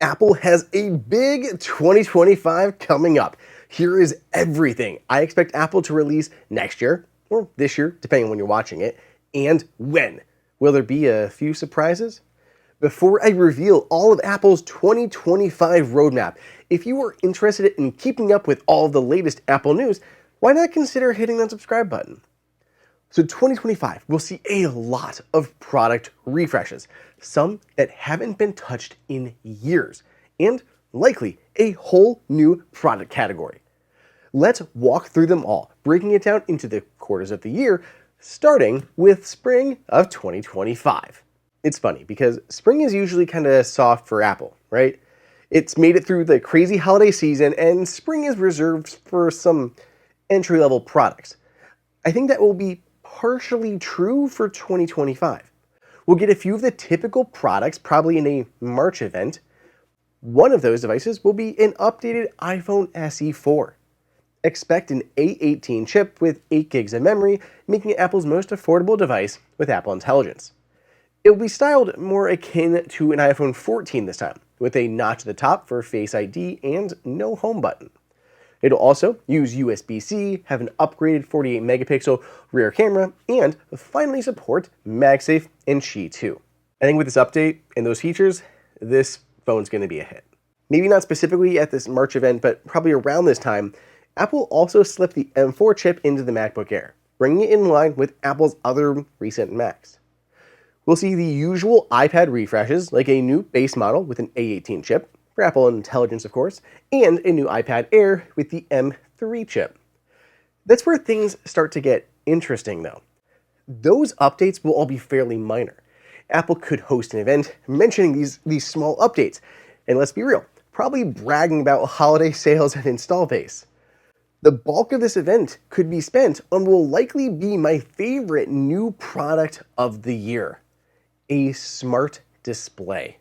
Apple has a big 2025 coming up. Here is everything I expect Apple to release next year, or this year, depending on when you're watching it, and when. Will there be a few surprises? Before I reveal all of Apple's 2025 roadmap, if you are interested in keeping up with all of the latest Apple news, why not consider hitting that subscribe button? So 2025, we'll see a lot of product refreshes, some that haven't been touched in years, and likely a whole new product category. Let's walk through them all, breaking it down into the quarters of the year, starting with spring of 2025. It's funny because spring is usually kind of soft for Apple, right? It's made it through the crazy holiday season, and spring is reserved for some entry-level products. I think that will be partially true for 2025. We'll get a few of the typical products probably in a March event. One of those devices will be an updated iPhone SE 4. Expect an A18 chip with 8 gigs of memory, making it Apple's most affordable device with Apple Intelligence. It will be styled more akin to an iPhone 14 this time, with a notch at the top for Face ID and no home button. It'll also use USB-C, have an upgraded 48 megapixel rear camera, and finally support MagSafe and Qi 2. I think with this update and those features, this phone's going to be a hit. Maybe not specifically at this March event, but probably around this time, Apple also slipped the M4 chip into the MacBook Air, bringing it in line with Apple's other recent Macs. We'll see the usual iPad refreshes, like a new base model with an A18 chip, for Apple Intelligence of course, and a new iPad Air with the M3 chip. That's where things start to get interesting though. Those updates will all be fairly minor. Apple could host an event mentioning these small updates, and let's be real, probably bragging about holiday sales and install base. The bulk of this event could be spent on what will likely be my favorite new product of the year, a smart display.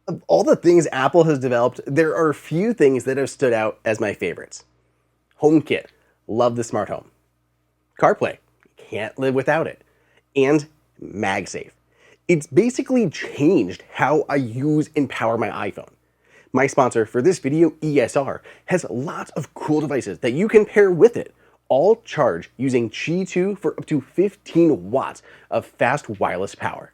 Of all the things Apple has developed, there are a few things that have stood out as my favorites. HomeKit, love the smart home. CarPlay, can't live without it. And MagSafe. It's basically changed how I use and power my iPhone. My sponsor for this video, ESR, has lots of cool devices that you can pair with it, all charge using Qi 2 for up to 15 watts of fast wireless power.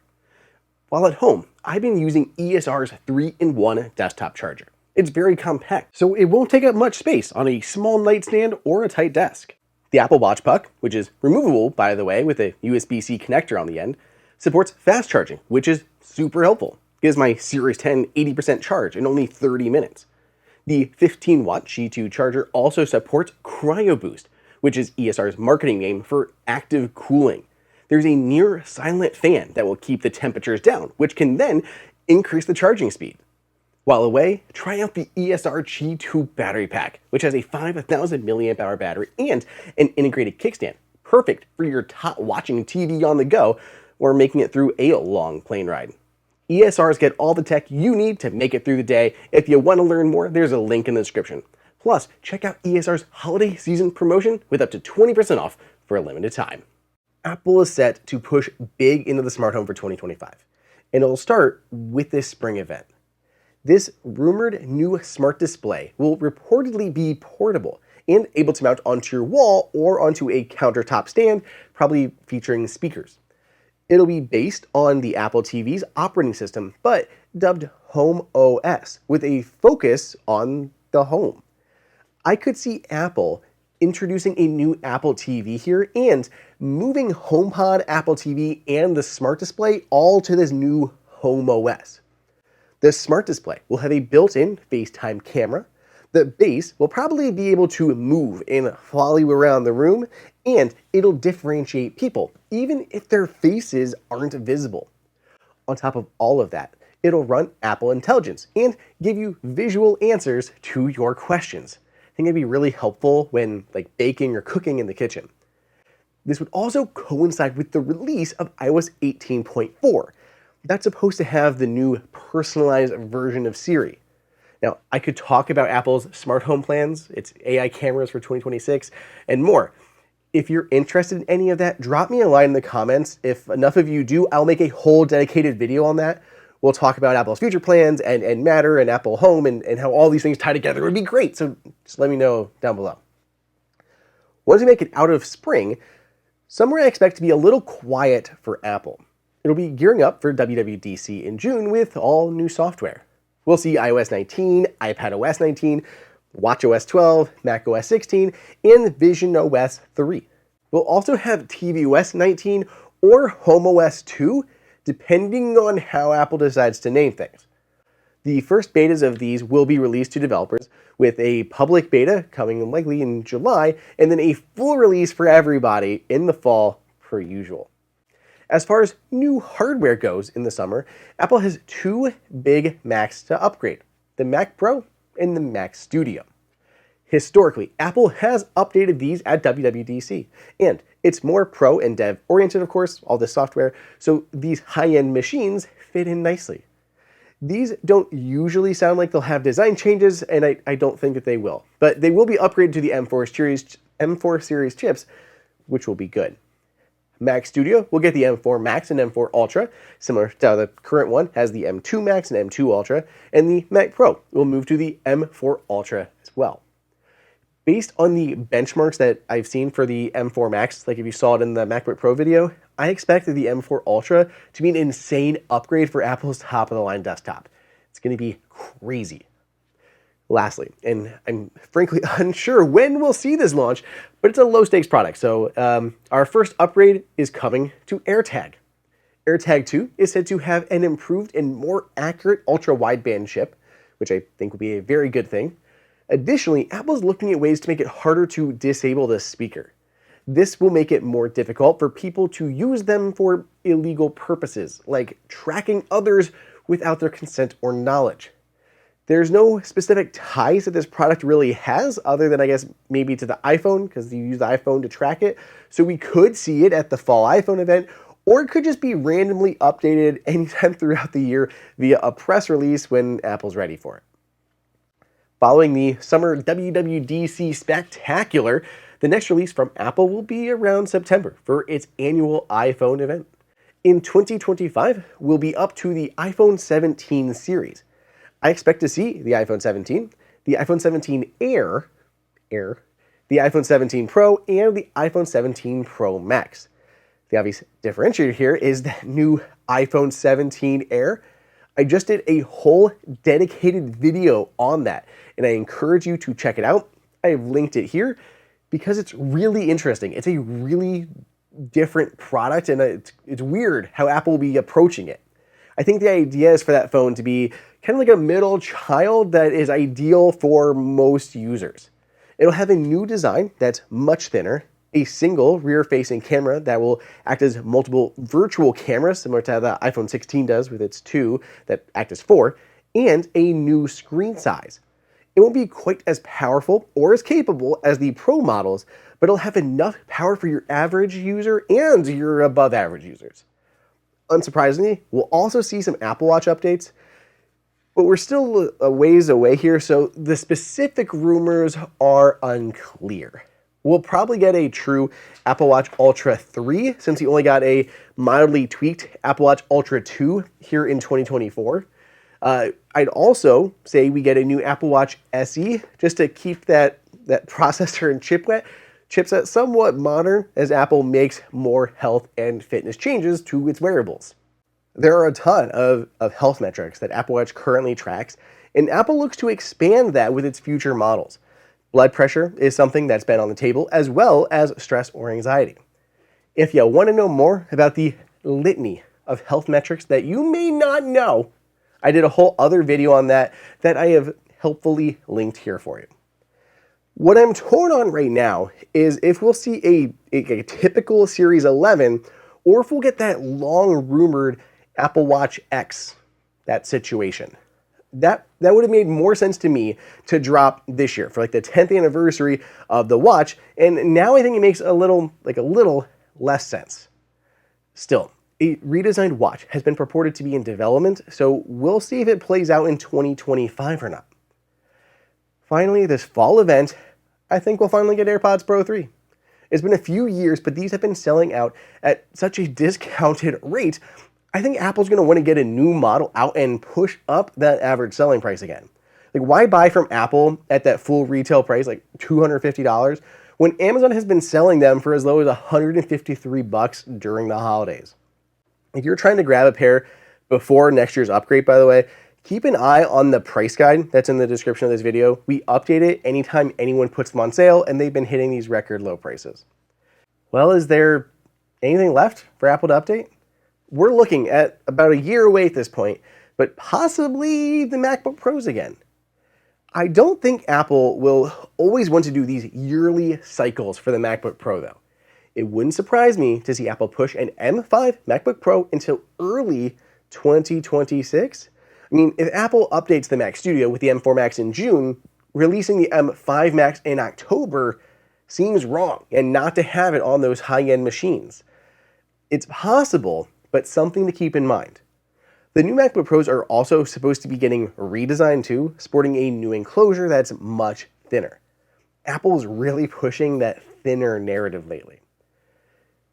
While at home, I've been using ESR's 3-in-1 desktop charger. It's very compact, so it won't take up much space on a small nightstand or a tight desk. The Apple Watch Puck, which is removable by the way with a USB-C connector on the end, supports fast charging, which is super helpful. Gives my Series 10 80% charge in only 30 minutes. The 15-watt Qi 2 charger also supports Cryo Boost, which is ESR's marketing name for active cooling. There's a near silent fan that will keep the temperatures down, which can then increase the charging speed. While away, try out the ESR Qi 2 battery pack, which has a 5,000 mAh battery and an integrated kickstand, perfect for your watching TV on the go or making it through a long plane ride. ESRs get all the tech you need to make it through the day. If you want to learn more, there's a link in the description. Plus, check out ESR's holiday season promotion with up to 20% off for a limited time. Apple is set to push big into the smart home for 2025, and it'll start with this spring event. This rumored new smart display will reportedly be portable and able to mount onto your wall or onto a countertop stand, probably featuring speakers. It'll be based on the Apple TV's operating system, but dubbed Home OS, with a focus on the home. I could see Apple introducing a new Apple TV here and moving HomePod, Apple TV, and the smart display all to this new Home OS. The smart display will have a built-in FaceTime camera. The base will probably be able to move and follow you around the room, and it'll differentiate people, even if their faces aren't visible. On top of all of that, it'll run Apple Intelligence and give you visual answers to your questions. I think it'd be really helpful when baking or cooking in the kitchen. This would also coincide with the release of iOS 18.4. That's supposed to have the new personalized version of Siri. Now, I could talk about Apple's smart home plans, its AI cameras for 2026, and more. If you're interested in any of that, drop me a line in the comments. If enough of you do, I'll make a whole dedicated video on that. We'll talk about Apple's future plans and Matter and Apple Home and how all these things tie together. It would be great. So just let me know down below. Once we make it out of spring, summer I expect to be a little quiet for Apple. It'll be gearing up for WWDC in June with all new software. We'll see iOS 19, iPadOS 19, watchOS 12, macOS 16, and visionOS 3. We'll also have tvOS 19 or HomeOS 2, depending on how Apple decides to name things. The first betas of these will be released to developers, with a public beta coming likely in July, and then a full release for everybody in the fall per usual. As far as new hardware goes in the summer, Apple has two big Macs to upgrade, the Mac Pro and the Mac Studio. Historically, Apple has updated these at WWDC, and it's more pro and dev oriented, of course, all this software, so these high-end machines fit in nicely. These don't usually sound like they'll have design changes, and I don't think that they will, but they will be upgraded to the M4 series chips, which will be good. Mac Studio will get the M4 Max and M4 Ultra, similar to how the current one has the M2 Max and M2 Ultra, and the Mac Pro will move to the M4 Ultra as well. Based on the benchmarks that I've seen for the M4 Max, like if you saw it in the MacBook Pro video, I expect the M4 Ultra to be an insane upgrade for Apple's top-of-the-line desktop. It's going to be crazy. Lastly, and I'm frankly unsure when we'll see this launch, but it's a low-stakes product, so our first upgrade is coming to AirTag. AirTag 2 is said to have an improved and more accurate ultra-wideband chip, which I think will be a very good thing. Additionally, Apple is looking at ways to make it harder to disable the speaker. This will make it more difficult for people to use them for illegal purposes, like tracking others without their consent or knowledge. There's no specific ties that this product really has, other than I guess maybe to the iPhone, because you use the iPhone to track it. So we could see it at the fall iPhone event, or it could just be randomly updated anytime throughout the year via a press release when Apple's ready for it. Following the summer WWDC spectacular, the next release from Apple will be around September for its annual iPhone event. In 2025, we'll be up to the iPhone 17 series. I expect to see the iPhone 17, the iPhone 17 Air, the iPhone 17 Pro, and the iPhone 17 Pro Max. The obvious differentiator here is the new iPhone 17 Air. I just did a whole dedicated video on that, and I encourage you to check it out. I have linked it here because it's really interesting. It's a really different product, and it's weird how Apple will be approaching it. I think the idea is for that phone to be kind of like a middle child that is ideal for most users. It'll have a new design that's much thinner, a single rear-facing camera that will act as multiple virtual cameras, similar to how the iPhone 16 does with its two that act as four, and a new screen size. It won't be quite as powerful or as capable as the Pro models, but it'll have enough power for your average user and your above-average users. Unsurprisingly, we'll also see some Apple Watch updates, but we're still a ways away here, so the specific rumors are unclear. We'll probably get a true Apple Watch Ultra 3, since we only got a mildly tweaked Apple Watch Ultra 2 here in 2024. I'd also say we get a new Apple Watch SE, just to keep that processor and chipset somewhat modern as Apple makes more health and fitness changes to its wearables. There are a ton of health metrics that Apple Watch currently tracks, and Apple looks to expand that with its future models. Blood pressure is something that's been on the table, as well as stress or anxiety. If you want to know more about the litany of health metrics that you may not know, I did a whole other video on that I have helpfully linked here for you. What I'm torn on right now is if we'll see a typical Series 11, or if we'll get that long-rumored Apple Watch X, that situation. That would have made more sense to me to drop this year for like the 10th anniversary of the watch, and now I think it makes a little less sense. Still, a redesigned watch has been purported to be in development, so we'll see if it plays out in 2025 or not. Finally, this fall event, I think we'll finally get AirPods Pro 3. It's been a few years, but these have been selling out at such a discounted rate, I think Apple's going to want to get a new model out and push up that average selling price again. Like, why buy from Apple at that full retail price, like $250, when Amazon has been selling them for as low as $153 during the holidays? If you're trying to grab a pair before next year's upgrade, by the way, keep an eye on the price guide that's in the description of this video. We update it anytime anyone puts them on sale, and they've been hitting these record low prices. Well, is there anything left for Apple to update? We're looking at about a year away at this point, but possibly the MacBook Pros again. I don't think Apple will always want to do these yearly cycles for the MacBook Pro, though. It wouldn't surprise me to see Apple push an M5 MacBook Pro until early 2026. I mean, if Apple updates the Mac Studio with the M4 Max in June, releasing the M5 Max in October seems wrong, and not to have it on those high-end machines. It's possible, but something to keep in mind. The new MacBook Pros are also supposed to be getting redesigned too, sporting a new enclosure that's much thinner. Apple's really pushing that thinner narrative lately.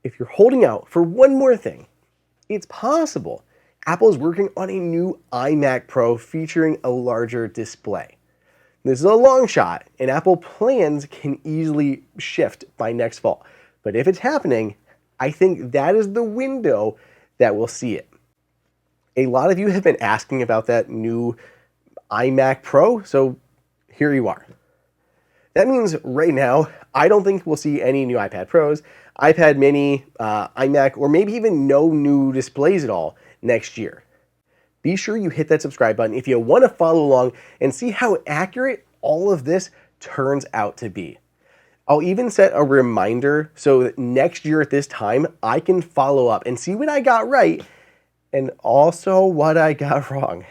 If you're holding out for one more thing, it's possible Apple's working on a new iMac Pro featuring a larger display. This is a long shot, and Apple plans can easily shift by next fall. But if it's happening, I think that is the window that we'll see it. A lot of you have been asking about that new iMac Pro, so here you are. That means right now, I don't think we'll see any new iPad Pros, iPad mini, iMac, or maybe even no new displays at all next year. Be sure you hit that subscribe button if you want to follow along and see how accurate all of this turns out to be. I'll even set a reminder so that next year at this time, I can follow up and see what I got right and also what I got wrong.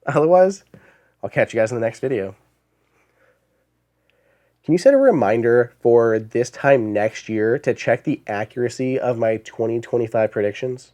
Otherwise, I'll catch you guys in the next video. Can you set a reminder for this time next year to check the accuracy of my 2025 predictions?